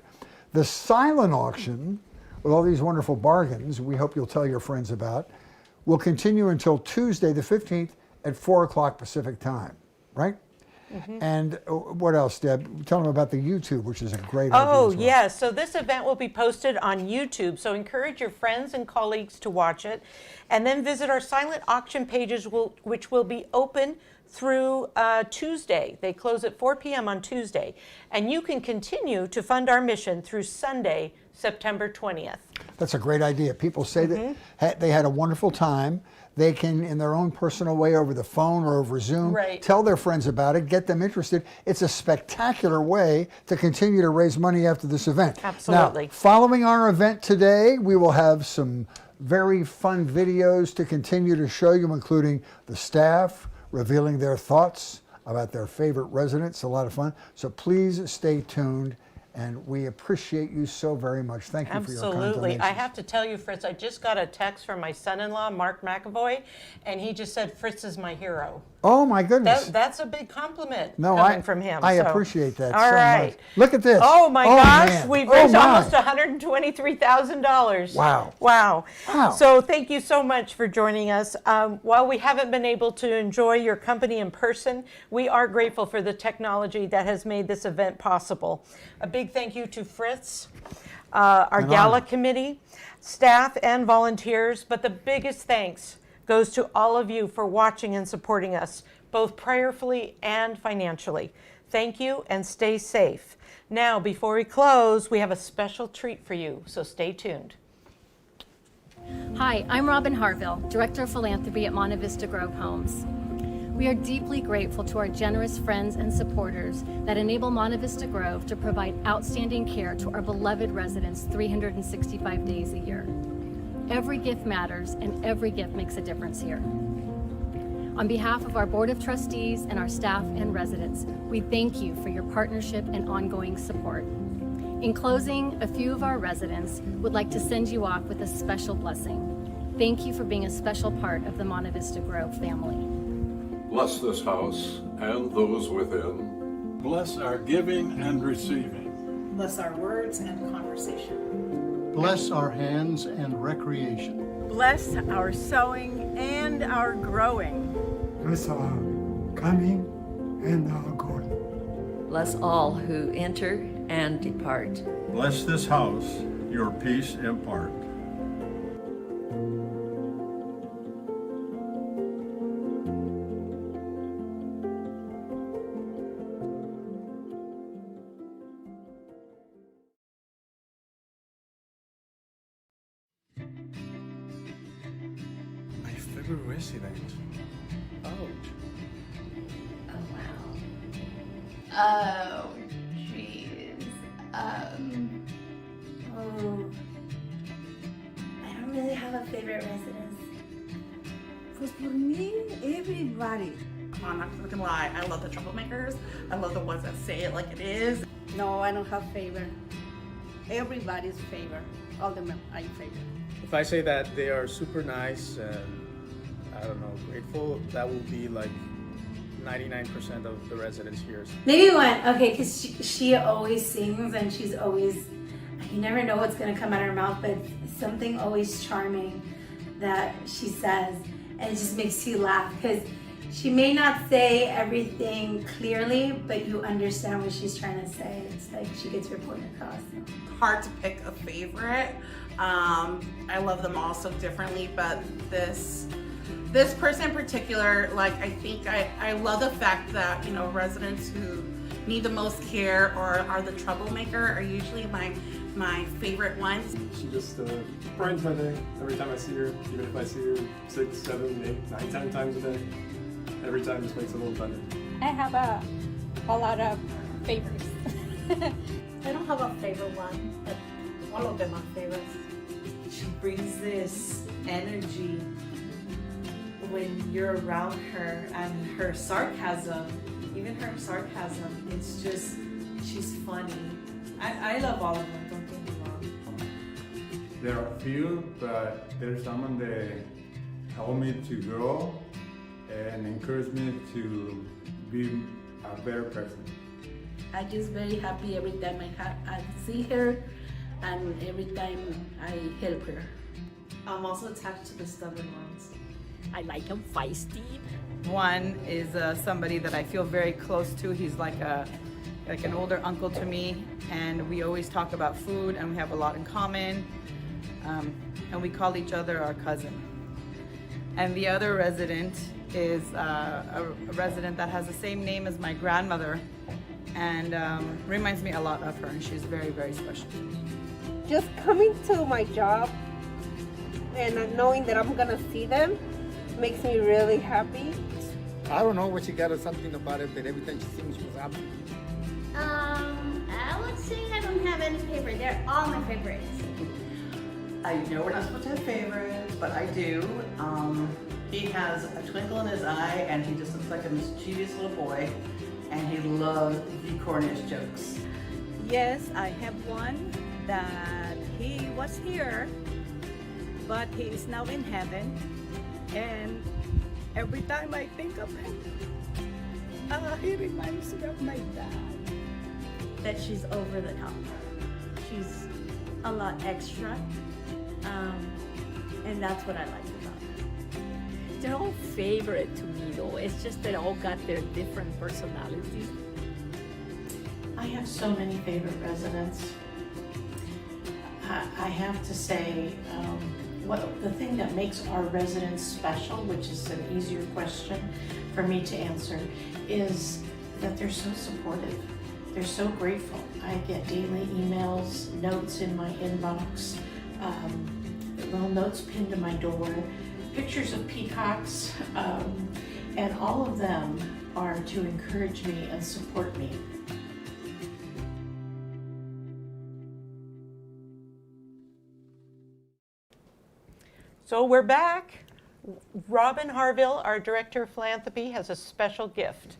The silent auction, with all these wonderful bargains we hope you'll tell your friends about, will continue until Tuesday the 15th at 4 o'clock Pacific time, right? And what else, Deb? Tell them about the YouTube, which is a great idea as well.
Yes. So this event will be posted on YouTube. So encourage your friends and colleagues to watch it. And then visit our silent auction pages, which will be open through Tuesday. They close at 4 p.m. on Tuesday. And you can continue to fund our mission through Sunday, September 20th.
That's a great idea. People say that they had a wonderful time. They can, in their own personal way, over the phone or over Zoom, tell their friends about it, get them interested. It's a spectacular way to continue to raise money after this event.
Absolutely.
Now, following our event today, we will have some very fun videos to continue to show you, including the staff revealing their thoughts about their favorite residents. A lot of fun. So please stay tuned and we appreciate you so very much. Thank you for your kind
Absolutely.
donations.
I have to tell you, Fritz, I just got a text from my son-in-law, Mark McAvoy, and he just said, Fritz is my hero.
Oh my goodness.
That's a big compliment
No,
from him.
I
so.
appreciate that
All
so
right.
much. Look at this.
Oh my gosh,
man.
we've
Oh,
raised
my.
almost $123,000.
Wow.
Wow.
Wow.
So thank you so much for joining us. While we haven't been able to enjoy your company in person, we are grateful for the technology that has made this event possible. A big thank you to Fritz, our Gala committee, staff and volunteers, but the biggest thanks goes to all of you for watching and supporting us, both prayerfully and financially. Thank you and stay safe. Now, before we close, we have a special treat for you, so stay tuned.
Hi, I'm Robin Harville, Director of Philanthropy at Monte Vista Grove Homes. We are deeply grateful to our generous friends and supporters that enable Monte Vista Grove to provide outstanding care to our beloved residents 365 days a year. Every gift matters, and every gift makes a difference here. On behalf of our Board of Trustees and our staff and residents, we thank you for your partnership and ongoing support. In closing, a few of our residents would like to send you off with a special blessing. Thank you for being a special part of the Monte Vista Grove family.
Bless this house and those within.
Bless our giving and receiving.
Bless our words and conversation.
Bless our hands and recreation.
Bless our sowing and our growing.
Bless our coming and our going.
Bless all who enter and depart.
Bless this house, your peace impart.
My favorite resident. Ouch.
Oh wow. Oh jeez.
Oh, I don't really have a favorite residence. Pues por mí, everybody.
I'm not gonna lie, I love the troublemakers. I love the ones that say it like it is.
No, I don't have favorite. Everybody's favorite. All them I favorite.
If I say that they are super nice and, I don't know, grateful, that will be like 99% of the residents here.
Maybe one, okay, because she always sings and she's always, you never know what's going to come out of her mouth, but something always charming that she says, and it just makes you laugh because she may not say everything clearly, but you understand what she's trying to say. It's like she gets her point across.
Hard to pick a favorite. I love them all so differently, but this person in particular, like I think I love the fact that, you know, residents who need the most care or are the troublemaker are usually my favorite ones.
She just brightens my day every time I see her, even if I see her 6, 7, 8, 9, 10 times a day. Every time just makes it a little better.
I have a lot of favorites.
I don't have a favorite one, but all of them are favorites.
She brings this energy when you're around her, and her sarcasm, even her sarcasm, it's just, she's funny. I love all of them, don't get me wrong.
There are few, but there's someone that helped me to grow and encouraged me to be a better person.
I'm just very happy every time I see her and every time I help her.
I'm also attached to the stubborn ones.
I like them feisty.
One is somebody that I feel very close to. He's like an older uncle to me, and we always talk about food, and we have a lot in common, and we call each other our cousin. And the other resident is a resident that has the same name as my grandmother, and reminds me a lot of her, and she's very, very special to me.
Just coming to my job and knowing that I'm gonna see them makes me really happy.
I don't know what she got or something about it, but every time she sings, she was happy.
I would say I don't have any favorite. They're all my favorites.
I know we're not supposed to have favorites, but I do. He has a twinkle in his eye, and he just looks like a mischievous little boy, and he loves the corniest jokes.
Yes, I have one that he was here, but he is now in heaven. And every time I think of him, he reminds me of my dad.
That she's over the top. She's a lot extra, and that's what I like about her.
They're all favorite to me though. It's just they all got their different personalities.
I have so many favorite residents. I have to say, the thing that makes our residents special, which is an easier question for me to answer, is that they're so supportive. They're so grateful. I get daily emails, notes in my inbox, little notes pinned to my door, pictures of peacocks, and all of them are to encourage me and support me. So we're back. Robin Harville, our Director of Philanthropy, has a special gift.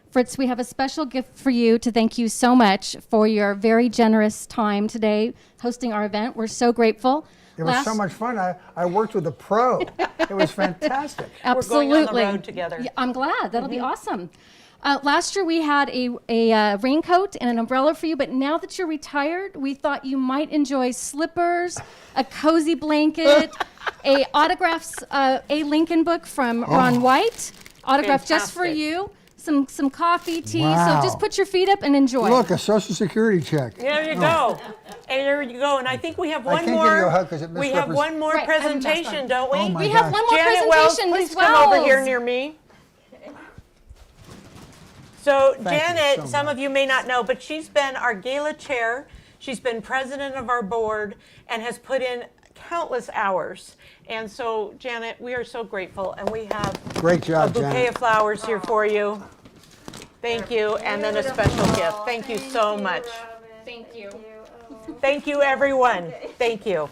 Fritz, we have a special gift for you to thank you so much for your very generous time today hosting our event. We're so grateful.
It was so much fun. I worked with a pro. It was fantastic.
Absolutely.
We're going on the road together.
Yeah, I'm glad. That'll be awesome. Last year we had a raincoat and an umbrella for you, but now that you're retired, we thought you might enjoy slippers, a cozy blanket, a autographs, a Lincoln book from Ron White, autographed just for you. Some coffee, tea.
Wow.
So just put your feet up and enjoy.
Look, a Social Security check.
There you go. And there you go. And I think we have one
I can't
more.
give you a hug 'cause it
We have one more
Right,
presentation, don't we?
Oh my
We have
gosh.
one more
Janet Wells,
presentation.
please
Ms.
come over
Wells.
here near me. So
you
Janet,
so
some
much.
of you may not know, but she's been our gala chair. She's been president of our board and has put in countless hours. And so, Janet, we are so grateful, and we have
Great job,
a bouquet
Janet.
of flowers here for you. Thank you, and then a special gift. Thank you so much.
Thank you.
Thank you, everyone. Thank you.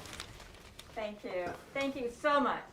Thank you. Thank you so much.